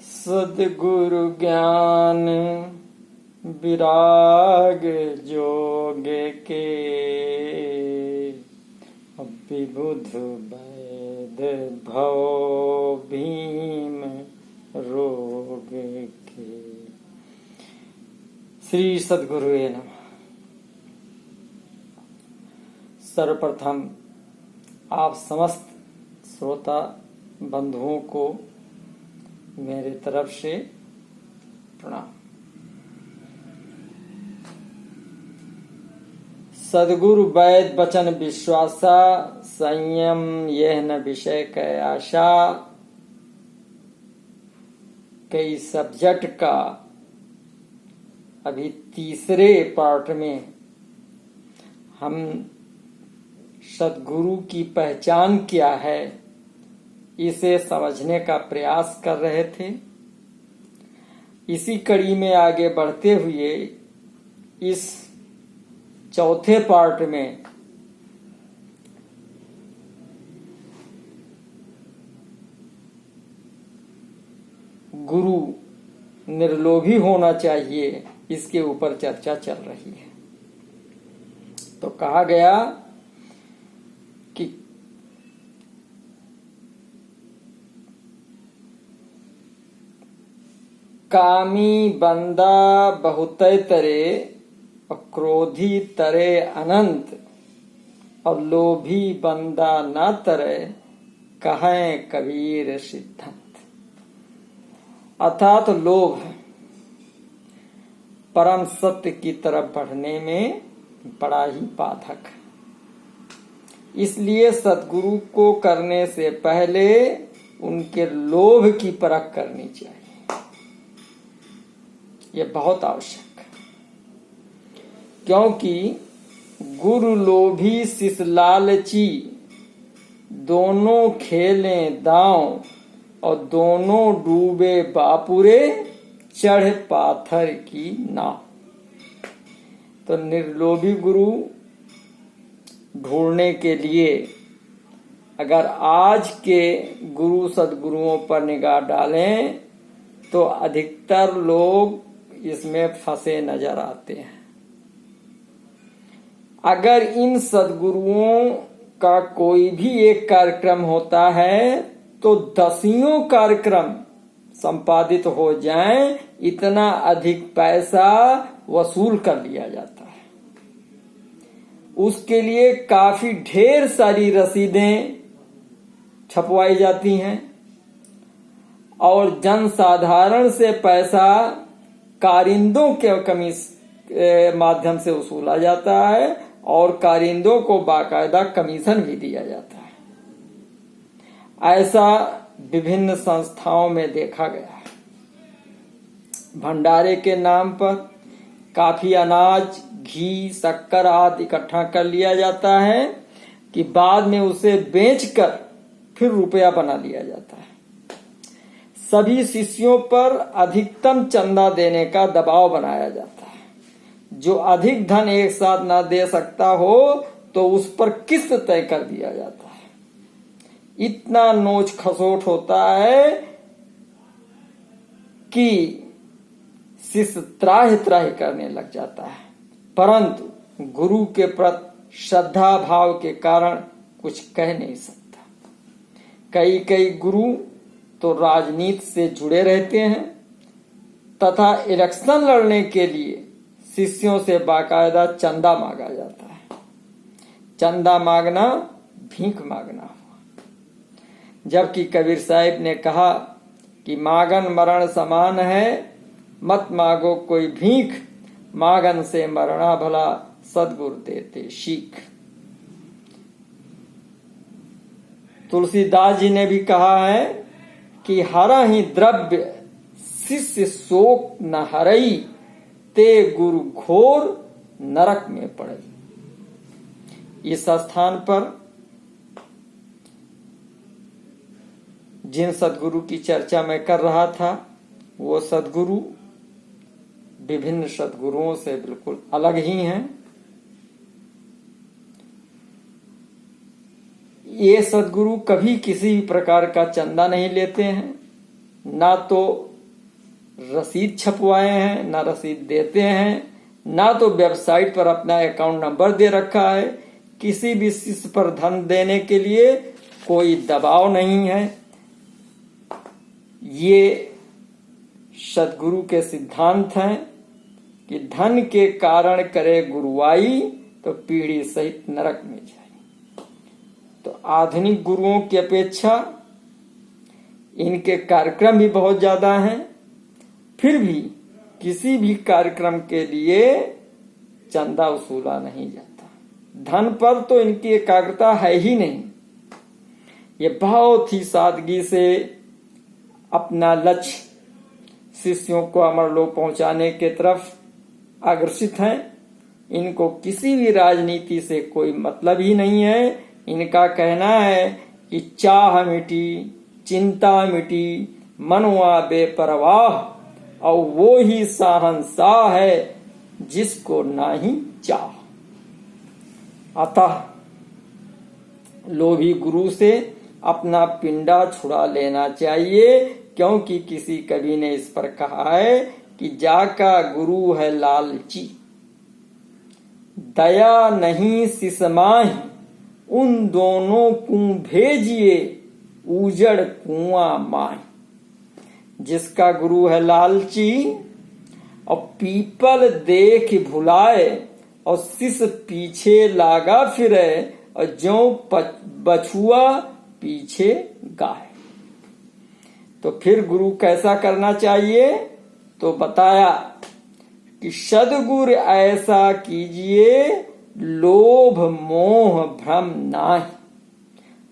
सद्गुरु ज्ञान विराग जोग के विबुध वैद भव भीम रोग के। श्री सद्गुरुवे नमः। सर्वप्रथम आप समस्त श्रोता बंधुओं को मेरे तरफ से प्रणाम। सद्गुरु वैद वचन विश्वासा, संयम यह न विषय कै आशा। कई सब्जेक्ट का अभी तीसरे पार्ट में हम सद्गुरु की पहचान क्या है इसे समझने का प्रयास कर रहे थे। इसी कड़ी में आगे बढ़ते हुए इस चौथे पार्ट में गुरु निर्लोभी होना चाहिए, इसके ऊपर चर्चा चल रही है। तो कहा गया कि कामी बंदा बहुतय तरे और क्रोधी तरे अनंत, और लोभी बंदा न तरे कहे कबीर सिद्धांत। अर्थात लोभ परम सत्य की तरफ बढ़ने में बड़ा ही बाधक है। इसलिए सद्गुरु को करने से पहले उनके लोभ की परख करनी चाहिए। यह बहुत आवश्यक है, क्योंकि गुरु लोभी शिष्य लालची, दोनों खेलें दांव और दोनों डूबे बापुरे, चढ़ पाथर की नाव। तो निर्लोभी गुरु ढूंढने के लिए अगर आज के गुरु सद्गुरुओं पर निगाह डालें तो अधिकतर लोग इसमें फंसे नजर आते हैं। अगर इन सद्गुरुओं का कोई भी एक कार्यक्रम होता है तो दसियों कार्यक्रम संपादित हो जाएं, इतना अधिक पैसा वसूल कर लिया जाता है। उसके लिए काफी ढेर सारी रसीदें छपवाई जाती हैं और जन साधारण से पैसा कारिंदों के माध्यम से वसूला जाता है और कारिंदों को बाकायदा कमीशन भी दिया जाता है। ऐसा विभिन्न संस्थाओं में देखा गया है। भंडारे के नाम पर काफी अनाज, घी, शक्कर आदि इकट्ठा कर लिया जाता है कि बाद में उसे बेचकर फिर रुपया बना लिया जाता है। सभी शिष्यों पर अधिकतम चंदा देने का दबाव बनाया जाता है। जो अधिक धन एक साथ ना दे सकता हो तो उस पर किस्त तय कर दिया जाता है। इतना नोच खसोट होता है कि शिष्य त्राहि त्राहि करने लग जाता है, परंतु गुरु के प्रति श्रद्धा भाव के कारण कुछ कह नहीं सकता। कई गुरु तो राजनीति से जुड़े रहते हैं तथा इलेक्शन लड़ने के लिए शिष्यों से बाकायदा चंदा मांगा जाता है। चंदा मांगना भीख मांगना हुआ। जबकि कबीर साहिब ने कहा कि मांगन मरण समान है, मत मांगो कोई भीख, मांगन से मरना भला सद्गुरु देते सीख। तुलसीदास जी ने भी कहा है कि हरा ही द्रव्य शिष्य शोक न हरई, ते गुरु घोर नरक में पड़ई। इस स्थान पर जिन सद्गुरु की चर्चा मैं कर रहा था वो सद्गुरु विभिन्न सद्गुरुओं से बिल्कुल अलग ही हैं। ये सद्गुरु कभी किसी प्रकार का चंदा नहीं लेते हैं, ना तो रसीद छपवाए हैं, ना रसीद देते हैं, ना तो वेबसाइट पर अपना अकाउंट नंबर दे रखा है। किसी भी शिष्य पर धन देने के लिए कोई दबाव नहीं है। ये सद्गुरु के सिद्धांत हैं कि धन के कारण करे गुरुवाई तो पीढ़ी सहित नरक में जाए। तो आधुनिक गुरुओं की अपेक्षा इनके कार्यक्रम भी बहुत ज्यादा हैं, फिर भी किसी भी कार्यक्रम के लिए चंदा वसूला नहीं जाता। धन पर तो इनकी एकाग्रता है ही नहीं। ये बहुत ही सादगी से अपना लक्ष्य शिष्यों को अमरलोक पहुंचाने के तरफ अग्रसित हैं। इनको किसी भी राजनीति से कोई मतलब ही नहीं है। इनका कहना है कि चाह मिटी, चिंता मिटी, मनवा बेपरवाह, और वो ही शहंशाह है जिसको नाही चाह। अतः लोभी गुरु से अपना पिंडा छुड़ा लेना चाहिए, क्योंकि किसी कवि ने इस पर कहा है कि जाका गुरु है लालची, दया नहीं सिसमाही, उन दोनों को भेजिए उजड़ कुआं माही। जिसका गुरु है लालची और पीपल देख भुलाए और शिष्य पीछे लागा फिरे और ज्यों बछुआ पीछे गाय, तो फिर गुरु कैसा करना चाहिए? तो बताया कि सद्गुर ऐसा कीजिए लोभ मोह भ्रम नाही,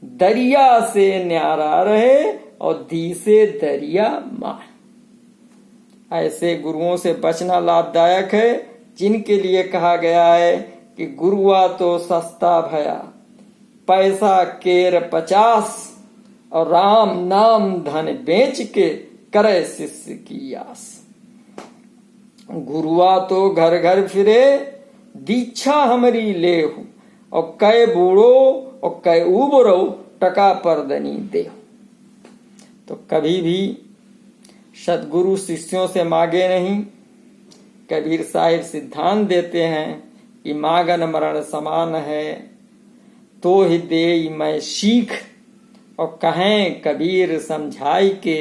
दरिया से न्यारा रहे और दी से दरिया माह। ऐसे गुरुओं से बचना लाभदायक है, जिनके लिए कहा गया है कि गुरुआ तो सस्ता भया, पैसा केर 50, और राम नाम धन बेच के करे शिष्य की आस। गुरुआ तो घर घर फिरे, दीक्षा हमारी लेहु, और कै बूढ़ो और कै उबरो टका परदनी देहु। तो कभी भी सद्गुरु शिष्यों से मांगे नहीं। कबीर साहिब सिद्धांत देते हैं कि मांगन मरण समान है, तो ही दे मैं सीख, और कहें कबीर समझाई के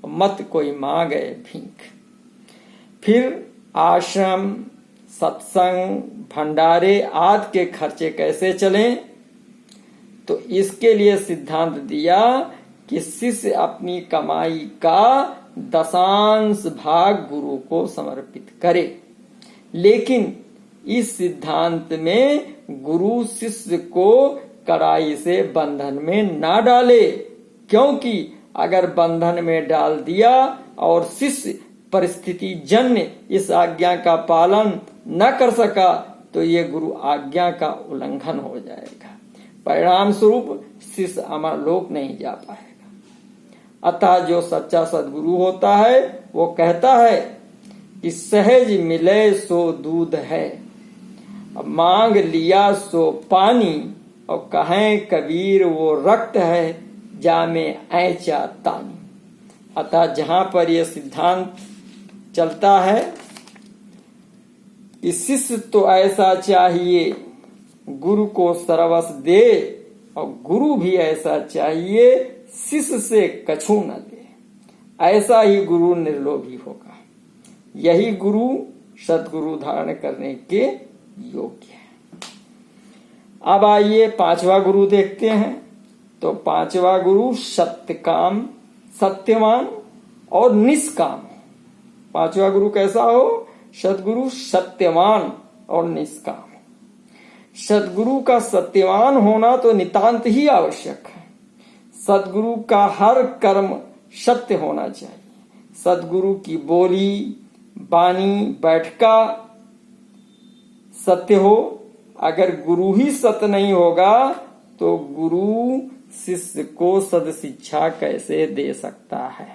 मत कोई मांगे भीख। फिर आश्रम, सत्संग, भंडारे आदि के खर्चे कैसे चलें? तो इसके लिए सिद्धांत दिया कि शिष्य अपनी कमाई का 10वांश भाग गुरु को समर्पित करे। लेकिन इस सिद्धांत में गुरु शिष्य को कड़ाई से बंधन में ना डाले, क्योंकि अगर बंधन में डाल दिया और शिष्य परिस्थिति जन्य इस आज्ञा का पालन न कर सका तो ये गुरु आज्ञा का उल्लंघन हो जाएगा। परिणाम स्वरूप शिष्य अमरलोक नहीं जा पाएगा। अतः जो सच्चा सद्गुरु होता है वो कहता है कि सहज मिले सो दूध है, मांग लिया सो पानी, और कहें कबीर वो रक्त है जामे ऐचा तानी। अतः जहां पर यह सिद्धांत चलता है कि शिष्य तो ऐसा चाहिए गुरु को सर्वस्व दे, और गुरु भी ऐसा चाहिए शिष्य से कछु न दे, ऐसा ही गुरु निर्लोभी होगा। यही गुरु सद्गुरु धारण करने के योग्य है। अब आइए 5वां गुरु देखते हैं। तो 5वां गुरु सत्यकाम, सत्यवान और निष्काम। 5वां गुरु कैसा हो? सद्गुरु सत्यवान और निष्काम। सद्गुरु का सत्यवान होना तो नितांत ही आवश्यक है। सद्गुरु का हर कर्म सत्य होना चाहिए। सद्गुरु की बोली, बानी, बैठका सत्य हो। अगर गुरु ही सत्य नहीं होगा तो गुरु शिष्य को सद शिक्षा कैसे दे सकता है?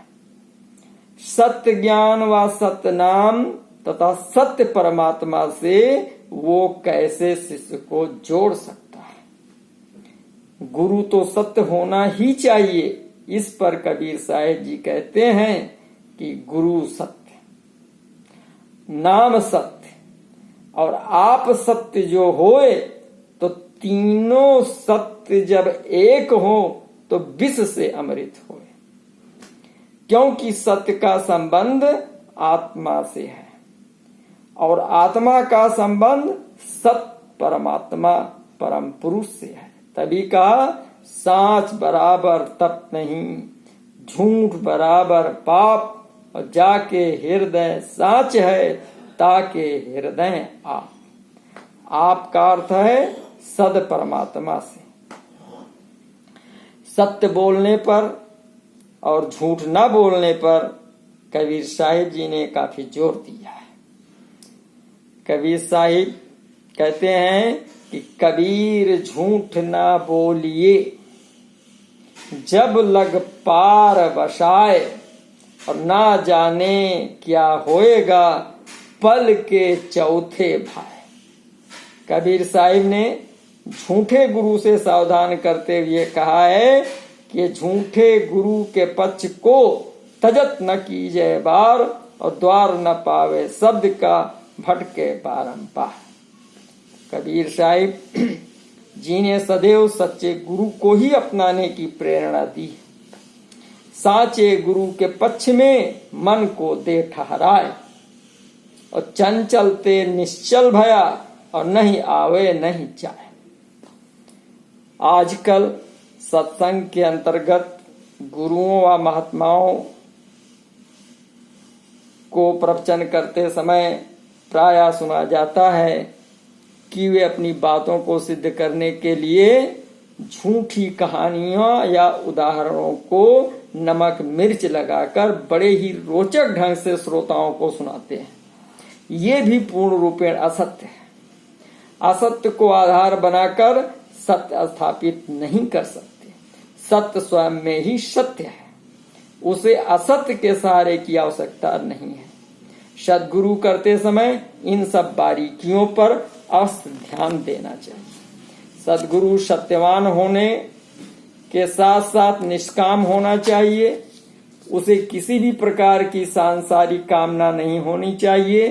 सत्य ज्ञान व सत्य नाम तथा सत्य परमात्मा से वो कैसे शिष्य को जोड़ सकता है? गुरु तो सत्य होना ही चाहिए। इस पर कबीर साहिब जी कहते हैं कि गुरु सत्य। नाम सत्य और आप सत्य जो होए, तो तीनों सत्य जब एक हो तो विष से अमृत होए। क्योंकि सत्य का संबंध आत्मा से है और आत्मा का संबंध सत्य परमात्मा परम पुरुष से है। तभी कहा सांच बराबर तप नहीं, झूठ बराबर पाप, और जाके हृदय सांच है ताके हृदय आप। आपका अर्थ है सद परमात्मा से। सत्य बोलने पर और झूठ न बोलने पर कबीर साहिब जी ने काफी जोर दिया है। कबीर साहिब कहते हैं कि कबीर झूठ ना बोलिए, जब लग पार बसाए, और ना जाने क्या होएगा पल के चौथे भाई। कबीर साहिब ने झूठे गुरु से सावधान करते हुए कहा है कि झूठे गुरु के पक्ष को तजत न कीजिए बार, और द्वार न पावे शब्द का भटके बारंबार। कबीर साहिब जी ने सदैव सच्चे गुरु को ही अपनाने की प्रेरणा दी। साचे गुरु के पक्ष में मन को दे ठहराए, और चंचलते निश्चल भया, और नहीं आवे नहीं जाए। आजकल सत्संग के अंतर्गत गुरुओं व महात्माओं को प्रवचन करते समय प्रायः सुना जाता है कि वे अपनी बातों को सिद्ध करने के लिए झूठी कहानियों या उदाहरणों को नमक मिर्च लगाकर बड़े ही रोचक ढंग से श्रोताओं को सुनाते हैं। ये भी पूर्ण रूपेण असत्य है। असत्य को आधार बनाकर सत्य स्थापित नहीं कर सकते। सत्य स्वयं में ही सत्य है, उसे असत्य के सहारे की आवश्यकता नहीं है। सद्गुरु करते समय इन सब बारीकियों पर अवश्य ध्यान देना चाहिए। सद्गुरु सत्यवान होने के साथ साथ निष्काम होना चाहिए। उसे किसी भी प्रकार की सांसारिक कामना नहीं होनी चाहिए,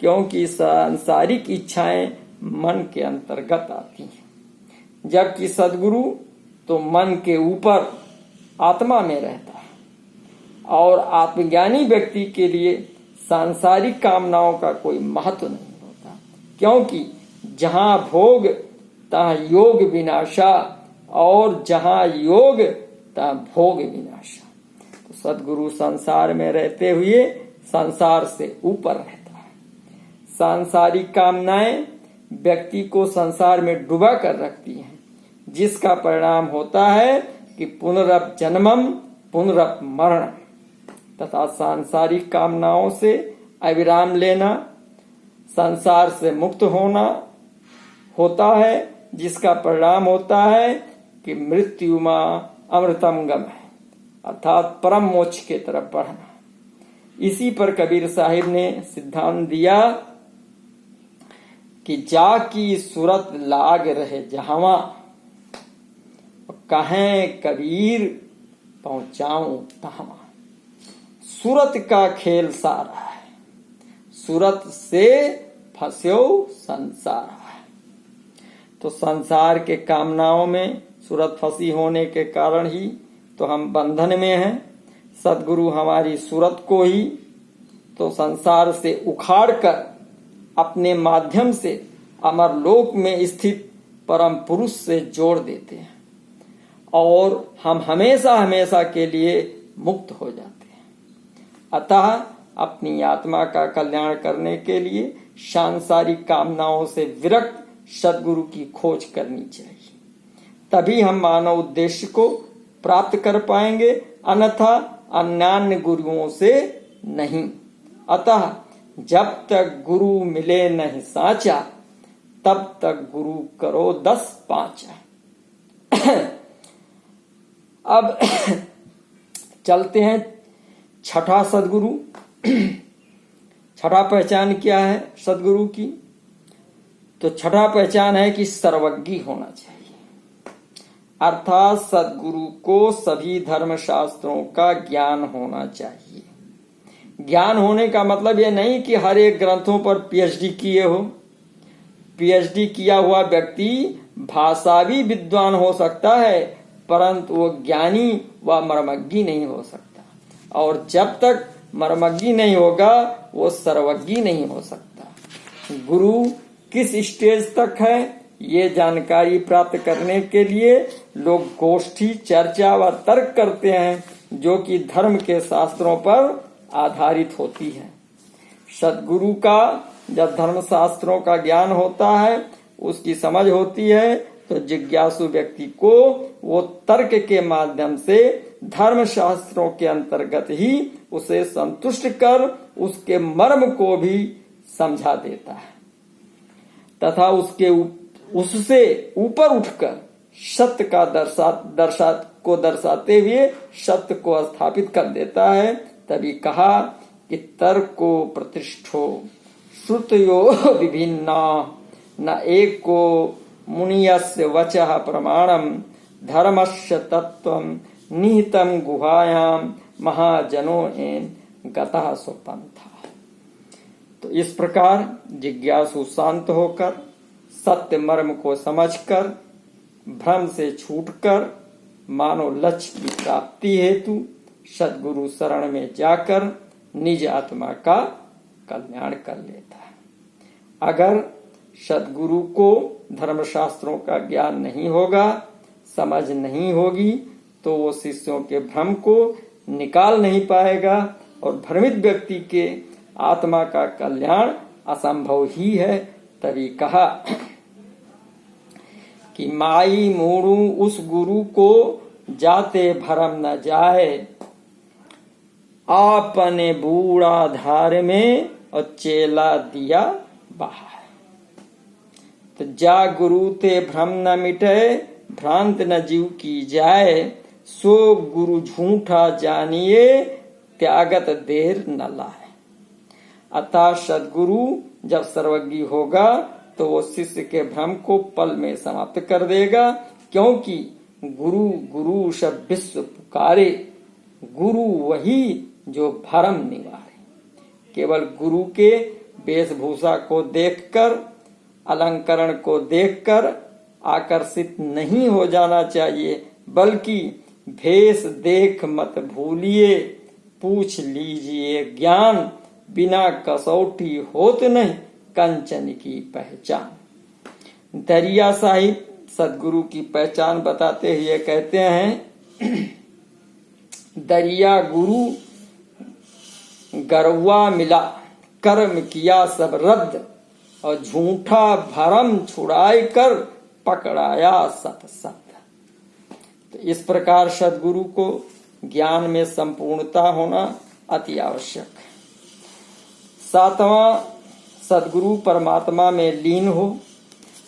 क्योंकि सांसारिक इच्छाएं मन के अंतर्गत आती हैं, जबकि सद्गुरु तो मन के ऊपर आत्मा में रहता है। और आत्मज्ञानी व्यक्ति के लिए सांसारिक कामनाओं का कोई महत्व नहीं होता, क्योंकि जहां भोग तहां योग विनाशा, और जहां योग तहां भोग विनाशा। तो सद्गुरु संसार में रहते हुए संसार से ऊपर रहता है। सांसारिक कामनाएं व्यक्ति को संसार में डुबा कर रखती हैं, जिसका परिणाम होता है कि पुनरप जन्मम पुनरप मरण, तथा सांसारिक कामनाओं से अविराम लेना, संसार से मुक्त होना होता है, जिसका परिणाम होता है कि मृत्यु मां अमृतम गम है, अर्थात परम मोक्ष के तरफ बढ़ना। इसी पर कबीर साहिब ने सिद्धांत दिया कि जाकी सूरत लाग रहे जहां, कहें कबीर पहुंचाऊं तहां। सूरत का खेल सारा है, सूरत से फंस्यो संसार है। तो संसार के कामनाओं में सूरत फंसी होने के कारण ही तो हम बंधन में हैं। सद्गुरु हमारी सूरत को ही तो संसार से उखाड़कर अपने माध्यम से अमर लोक में स्थित परम पुरुष से जोड़ देते हैं, और हम हमेशा हमेशा के लिए मुक्त हो जाते हैं। अतः अपनी आत्मा का कल्याण करने के लिए सांसारिक कामनाओं से विरक्त सद्गुरु की खोज करनी चाहिए, तभी हम मानव उद्देश्य को प्राप्त कर पाएंगे, अन्यथा अन्यान्य गुरुओं से नहीं। अतः जब तक गुरु मिले नहीं साचा, तब तक गुरु करो 10 पांचा। अब चलते हैं छठा सद्गुरु। छठा पहचान क्या है सद्गुरु की? तो छठा पहचान है कि सर्वज्ञ होना चाहिए, अर्थात सद्गुरु को सभी धर्म शास्त्रों का ज्ञान होना चाहिए। ज्ञान होने का मतलब ये नहीं कि हर एक ग्रंथों पर पीएचडी किए हो। पीएचडी किया हुआ व्यक्ति भाषावी विद्वान हो सकता है, परंतु वो ज्ञानी व मर्मज्ञ नहीं हो सकता। और जब तक मर्मज्ञ नहीं होगा वो सर्वज्ञ नहीं हो सकता। गुरु किस स्टेज तक है, ये जानकारी प्राप्त करने के लिए लोग गोष्ठी, चर्चा व तर्क करते हैं, जो कि धर्म के शास्त्रों पर आधारित होती है। सद्गुरु का जब धर्म शास्त्रों का ज्ञान होता है, उसकी समझ होती है, तो जिज्ञासु व्यक्ति को वो तर्क के माध्यम से धर्म शास्त्रों के अंतर्गत ही उसे संतुष्ट कर उसके मर्म को भी समझा देता है तथा उससे ऊपर उठकर सत्य का दर्शाते हुए सत्य को स्थापित कर देता है। तभी कहा कि तर्को प्रतिष्ठो श्रुतयो विभिन्ना न एको मुनियस्य वचः प्रमाणम धर्मस्य तत्वम निहितम गुहायाम महाजनो एन गतः स्वपंथा। तो इस प्रकार जिज्ञासु शांत होकर सत्य मर्म को समझकर भ्रम से छूटकर मानो लक्ष्य की प्राप्ति हेतु सद्गुरु शरण में जाकर निज आत्मा का कल्याण कर लेता है। अगर सद्गुरु को धर्मशास्त्रों का ज्ञान नहीं होगा, समझ नहीं होगी, तो वो शिष्यों के भ्रम को निकाल नहीं पाएगा और भ्रमित व्यक्ति के आत्मा का कल्याण असंभव ही है। तभी कहा कि माई मोड़ू उस गुरु को जाते भरम न जाए, आपने बूढ़ा धार में और चेला दिया बाहर। तो जा गुरु ते भ्रम न मिटे, भ्रांत न जीव की जाए, सो गुरु झूठा जानिए, त्यागत देर न लाए। अतः सद्गुरु जब सर्वज्ञ होगा तो वो शिष्य के भ्रम को पल में समाप्त कर देगा, क्योंकि गुरु गुरु सब विश्व पुकारे, गुरु वही जो भरम निवारे। केवल गुरु के वेशभूषा को देखकर, अलंकरण को देखकर आकर्षित नहीं हो जाना चाहिए, बल्कि भेष देख मत भूलिए, पूछ लीजिए ज्ञान, बिना कसौटी होत नहीं कंचन की पहचान। दरिया साहिब सद्गुरु की पहचान बताते हुए कहते हैं, दरिया गुरु गरवा मिला, कर्म किया सब रद्द, और झूठा भरम छुड़ाई कर पकड़ाया सत सत। तो इस प्रकार सद्गुरु को ज्ञान में संपूर्णता होना अति आवश्यक है। सातवां, सद्गुरु परमात्मा में लीन हो,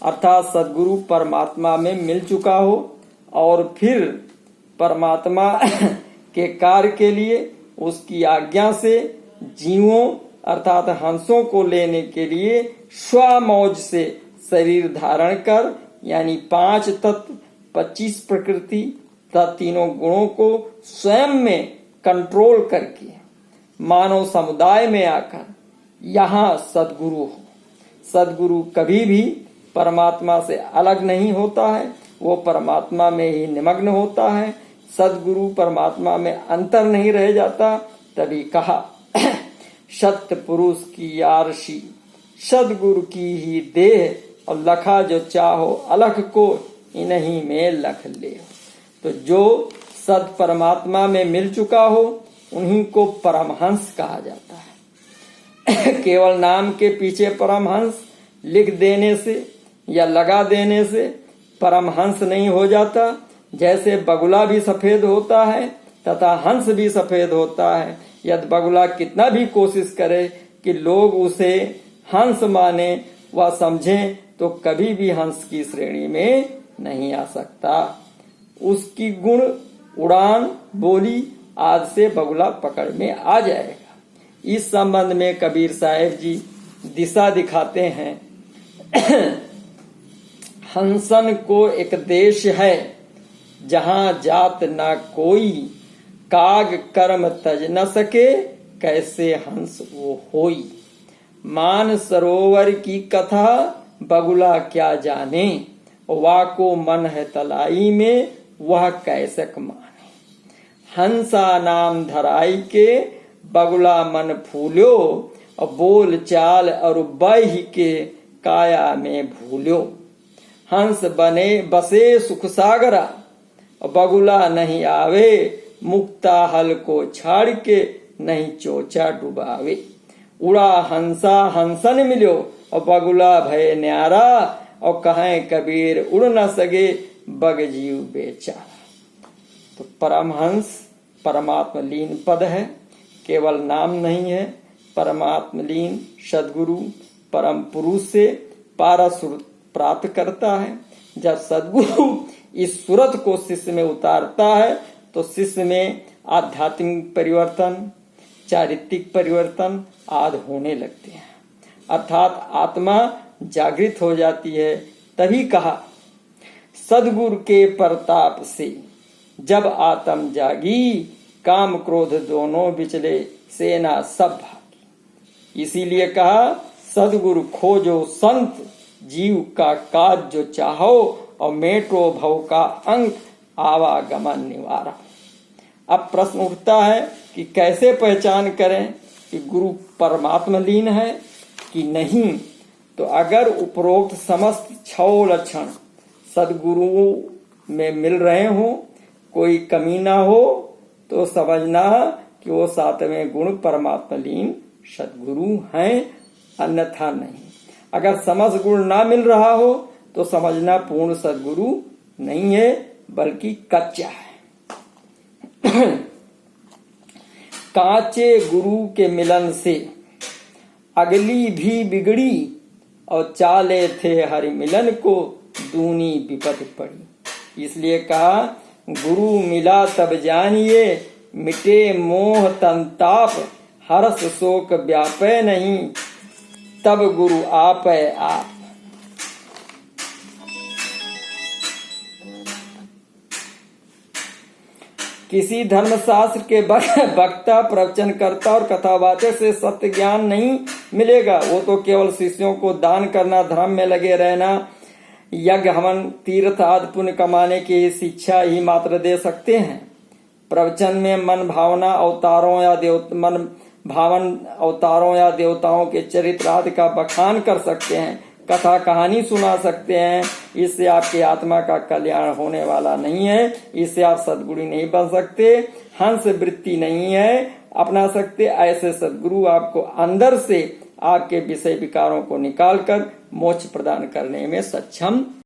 अर्थात सद्गुरु परमात्मा में मिल चुका हो और फिर परमात्मा के कार्य के लिए उसकी आज्ञा से जीवों अर्थात हंसों को लेने के लिए स्वमौज से शरीर धारण कर, यानी 5 तत्व 25 प्रकृति तथा तीनों गुणों को स्वयं में कंट्रोल करके मानव समुदाय में आकर यहाँ सद्गुरु हो। सद्गुरु कभी भी परमात्मा से अलग नहीं होता है, वो परमात्मा में ही निमग्न होता है। सद्गुरु परमात्मा में अंतर नहीं रह जाता। तभी कहा सत्य पुरुष की आरसी, सद्गुरु की ही देह, और लखा जो चाहो अलख को, इन्हीं में लख ले। तो जो सद परमात्मा में मिल चुका हो उन्हीं को परमहंस कहा जाता है। केवल नाम के पीछे परमहंस लिख देने से या लगा देने से परमहंस नहीं हो जाता। जैसे बगुला भी सफेद होता है तथा हंस भी सफेद होता है, यदि बगुला कितना भी कोशिश करे कि लोग उसे हंस माने व समझें, तो कभी भी हंस की श्रेणी में नहीं आ सकता। उसकी गुण, उड़ान, बोली आदि से बगुला पकड़ में आ जाएगा। इस संबंध में कबीर साहेब जी दिशा दिखाते हैं। हंसन को एक देश है, जहां जात ना कोई, काग कर्म तज न सके, कैसे हंस वो होई। मान सरोवर की कथा बगुला क्या जाने, वाको मन है तलाई में वह कैसक माने। हंसा नाम धराई के बगुला मन फूल्यो, और बोल चाल और बही के काया में भूल्यो। हंस बने बसे सुख सागरा, बगुला नहीं आवे, मुक्ता हल को छाड़ के नहीं चोचा डुबावे। उड़ा हंसा हंसन मिल्यो, और बगुला भय न्यारा, और कहें कबीर उड़ न सके बग जीव बेचारा। तो परमहंस परमात्म लीन पद है, केवल नाम नहीं है। परमात्म लीन सदगुरु परम पुरुष से पारसुर प्राप्त करता है। जब सदगुरु इस सूरत को शिष्य में उतारता है तो शिष्य में आध्यात्मिक परिवर्तन, चारित्रिक परिवर्तन आदि होने लगते हैं, अर्थात आत्मा जागृत हो जाती है। तभी कहा सदगुरु के प्रताप से जब आत्म जागी, काम क्रोध दोनों बिचले सेना सब भागी। इसीलिए कहा सदगुरु खोजो संत, जीव का काज जो चाहो, और मेटो भव का अंक आवागमन निवारा। अब प्रश्न उठता है कि कैसे पहचान करें कि गुरु परमात्मा लीन है कि नहीं। तो अगर उपरोक्त समस्त 6 लक्षण सदगुरु में मिल रहे हो, कोई कमी ना हो, तो समझना कि वो 7वें गुण परमात्मा लीन सदगुरु हैं, अन्यथा नहीं। अगर समस्त गुण ना मिल रहा हो तो समझना पूर्ण सदगुरु नहीं है, बल्कि कच्चा है। कांचे गुरु के मिलन से अगली भी बिगड़ी, और चाले थे हरि मिलन को दूनी विपत पड़ी। इसलिए कहा गुरु मिला तब जानिए, मिटे मोह तंताप, हर्ष शोक व्यापे नहीं, तब गुरु आपै आप। किसी धर्मशास्त्र के वक्ता, प्रवचनकर्ता और कथावाचक से सत्य ज्ञान नहीं मिलेगा। वो तो केवल शिष्यों को दान करना, धर्म में लगे रहना, यज्ञ हवन तीर्थ आदि पुण्य कमाने की शिक्षा ही मात्र दे सकते हैं। प्रवचन में मन भावना अवतारों या देवताओं के चरित्र आदि का बखान कर सकते हैं, कथा कहानी सुना सकते हैं। इससे आपकी आत्मा का कल्याण होने वाला नहीं है, इससे आप सदगुरु नहीं बन सकते, हंस वृत्ति नहीं है अपना सकते। ऐसे सदगुरु आपको अंदर से आपके विषय विकारों को निकालकर मोक्ष प्रदान करने में सक्षम